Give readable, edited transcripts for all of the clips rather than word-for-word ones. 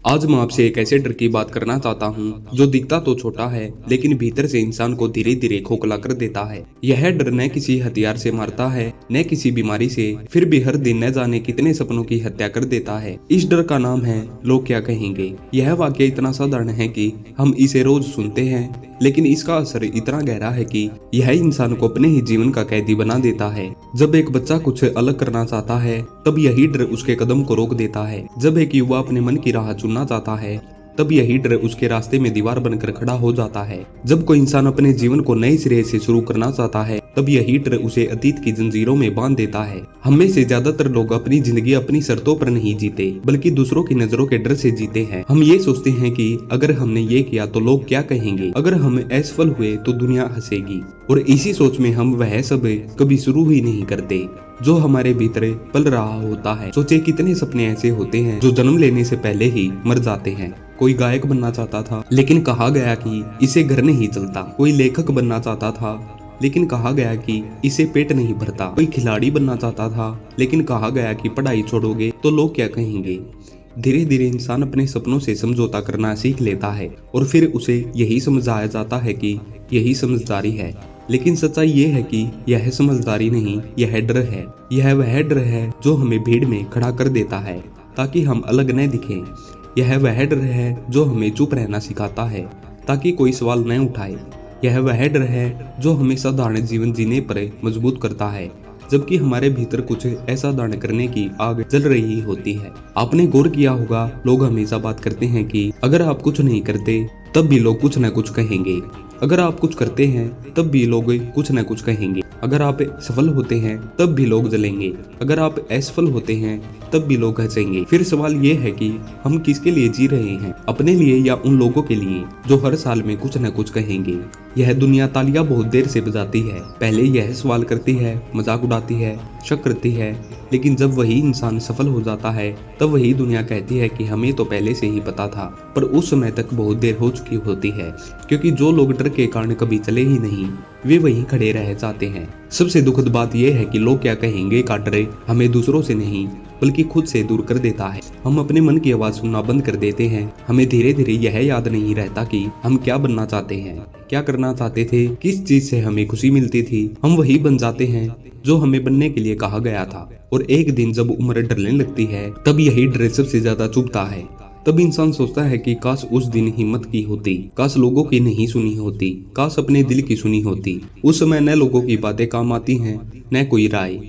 आज मैं आपसे एक ऐसे डर की बात करना चाहता हूँ जो दिखता तो छोटा है लेकिन भीतर से इंसान को धीरे धीरे खोखला कर देता है। यह डर न किसी हथियार से मारता है न किसी बीमारी से, फिर भी हर दिन न जाने कितने सपनों की हत्या कर देता है। इस डर का नाम है लोग क्या कहेंगे। यह वाक्य इतना साधारण है कि हम इसे रोज सुनते हैं, लेकिन इसका असर इतना गहरा है कि यह इंसान को अपने ही जीवन का कैदी बना देता है। जब एक बच्चा कुछ अलग करना चाहता है तब यही डर उसके कदम को रोक देता है। जब एक युवा अपने मन की राह चुनना चाहता है तब यही डर उसके रास्ते में दीवार बनकर खड़ा हो जाता है। जब कोई इंसान अपने जीवन को नए सिरे से शुरू करना चाहता है तब यही डर उसे अतीत की जंजीरों में बांध देता है। हम में से ज्यादातर लोग अपनी जिंदगी अपनी शर्तों पर नहीं जीते बल्कि दूसरों की नजरों के डर से जीते हैं। हम ये सोचते हैं कि अगर हमने ये किया तो लोग क्या कहेंगे, अगर हम असफल हुए तो दुनिया हंसेगी, और इसी सोच में हम वह सब कभी शुरू ही नहीं करते जो हमारे भीतर पल रहा होता है। सोचे कितने सपने ऐसे होते हैं जो जन्म लेने से पहले ही मर जाते हैं। कोई गायक बनना चाहता था लेकिन कहा गया कि इसे घर नहीं चलता। कोई लेखक बनना चाहता था लेकिन कहा गया कि इसे पेट नहीं भरता। कोई खिलाड़ी बनना चाहता था लेकिन कहा गया कि पढ़ाई छोड़ोगे तो लोग क्या कहेंगे। धीरे धीरे इंसान अपने सपनों से समझौता करना सीख लेता है और फिर उसे यही समझाया जाता है कि यही समझदारी है। लेकिन सच्चाई ये है कि यह समझदारी नहीं, यह डर है। यह वह डर है जो हमें भीड़ में खड़ा कर देता है ताकि हम अलग न दिखें। यह वह डर है जो हमें चुप रहना सिखाता है ताकि कोई सवाल न उठाए। यह वह डर है जो हमें साधारण जीवन जीने पर मजबूत करता है जबकि हमारे भीतर कुछ असाधारण करने की आग जल रही होती है। आपने गौर किया होगा, लोग हमेशा बात करते हैं कि अगर आप कुछ नहीं करते तब भी लोग कुछ न कुछ कहेंगे, अगर आप कुछ करते हैं तब भी लोग कुछ न कुछ कहेंगे, अगर आप सफल होते हैं तब भी लोग जलेंगे, अगर आप असफल होते हैं तब भी लोग हंसेंगे। फिर सवाल ये है कि हम किसके लिए जी रहे हैं, अपने लिए या उन लोगों के लिए जो हर साल में कुछ न कुछ कहेंगे। यह दुनिया तालियां बहुत देर से बजाती है। पहले यह सवाल करती है, मजाक उड़ाती है, शक करती है, लेकिन जब वही इंसान सफल हो जाता है तब वही दुनिया कहती है कि हमें तो पहले से ही पता था। पर उस समय तक बहुत देर हो चुकी होती है, क्योंकि जो लोग डर के कारण कभी चले ही नहीं वे वहीं खड़े रह जाते हैं। सबसे दुखद बात यह है कि लोग क्या कहेंगे का डर हमें दूसरों से नहीं बल्कि खुद से दूर कर देता है। हम अपने मन की आवाज सुनना बंद कर देते हैं। हमें धीरे धीरे यह याद नहीं रहता कि हम क्या बनना चाहते हैं, क्या करना चाहते थे, किस चीज से हमें खुशी मिलती थी। हम वही बन जाते हैं जो हमें बनने के लिए कहा गया था। और एक दिन जब उम्र डरने लगती है तब यही डर सबसे ज्यादा चुभता है। तब इंसान सोचता है कि काश उस दिन हिम्मत की होती, काश लोगों की नहीं सुनी होती, काश अपने दिल की सुनी होती। उस समय न लोगों की बातें काम आती हैं, न कोई राय,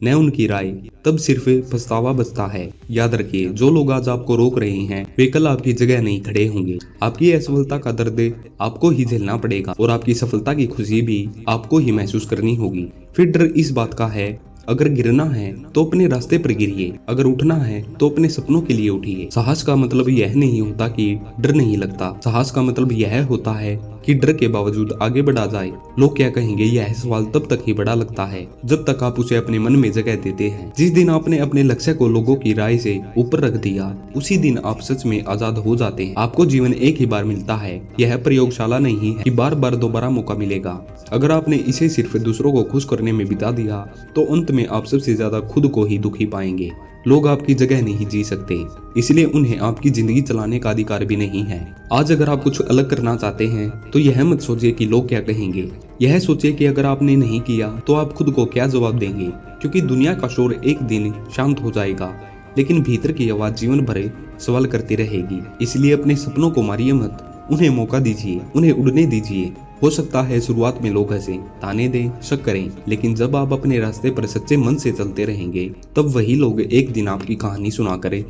न उनकी राय, तब सिर्फ पछतावा बचता है। याद रखिए, जो लोग आज आपको रोक रहे हैं वे कल आपकी जगह नहीं खड़े होंगे। आपकी असफलता का दर्द आपको ही झेलना पड़ेगा और आपकी सफलता की खुशी भी आपको ही महसूस करनी होगी। फिर डर इस बात का है, अगर गिरना है तो अपने रास्ते पर गिरिए, अगर उठना है तो अपने सपनों के लिए उठिए। साहस का मतलब यह नहीं होता कि डर नहीं लगता, साहस का मतलब यह होता है कि डर के बावजूद आगे बढ़ा जाए। लोग क्या कहेंगे यह सवाल तब तक ही बड़ा लगता है जब तक आप उसे अपने मन में जगह देते हैं। जिस दिन आपने अपने लक्ष्य को लोगों की राय से ऊपर रख दिया उसी दिन आप सच में आजाद हो जाते हैं। आपको जीवन एक ही बार मिलता है, यह प्रयोगशाला नहीं है कि बार बार दोबारा मौका मिलेगा। अगर आपने इसे सिर्फ दूसरों को खुश करने में बिता दिया तो अंत में आप सबसे ज्यादा खुद को ही दुखी पाएंगे। लोग आपकी जगह नहीं जी सकते, इसलिए उन्हें आपकी जिंदगी चलाने का अधिकार भी नहीं है। आज अगर आप कुछ अलग करना चाहते हैं तो यह मत सोचिए कि लोग क्या कहेंगे, यह सोचिए कि अगर आपने नहीं किया तो आप खुद को क्या जवाब देंगे। क्योंकि दुनिया का शोर एक दिन शांत हो जाएगा, लेकिन भीतर की आवाज जीवन भर सवाल करती रहेगी। इसलिए अपने सपनों को मारिए मत, उन्हें मौका दीजिए, उन्हें उड़ने दीजिए। हो सकता है शुरुआत में लोग हंसें, ताने दें, शक करें, लेकिन जब आप अपने रास्ते पर सच्चे मन से चलते रहेंगे तब वही लोग एक दिन आपकी कहानी सुनाकर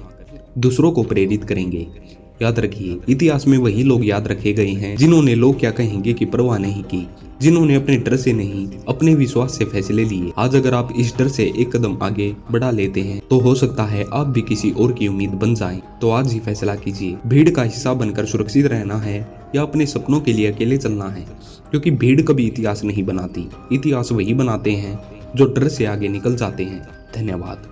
दूसरों को प्रेरित करेंगे। याद रखिए, इतिहास में वही लोग याद रखे गए हैं जिन्होंने लोग क्या कहेंगे की परवाह नहीं की, जिन्होंने अपने डर से नहीं अपने विश्वास से फैसले लिए। आज अगर आप इस डर से एक कदम आगे बढ़ा लेते हैं तो हो सकता है आप भी किसी और की उम्मीद बन जाएं। तो आज ही फैसला कीजिए, भीड़ का हिस्सा बनकर सुरक्षित रहना है या अपने सपनों के लिए अकेले चलना है। क्योंकि भीड़ कभी इतिहास नहीं बनाती, इतिहास वही बनाते हैं जो डर से आगे निकल जाते हैं। धन्यवाद।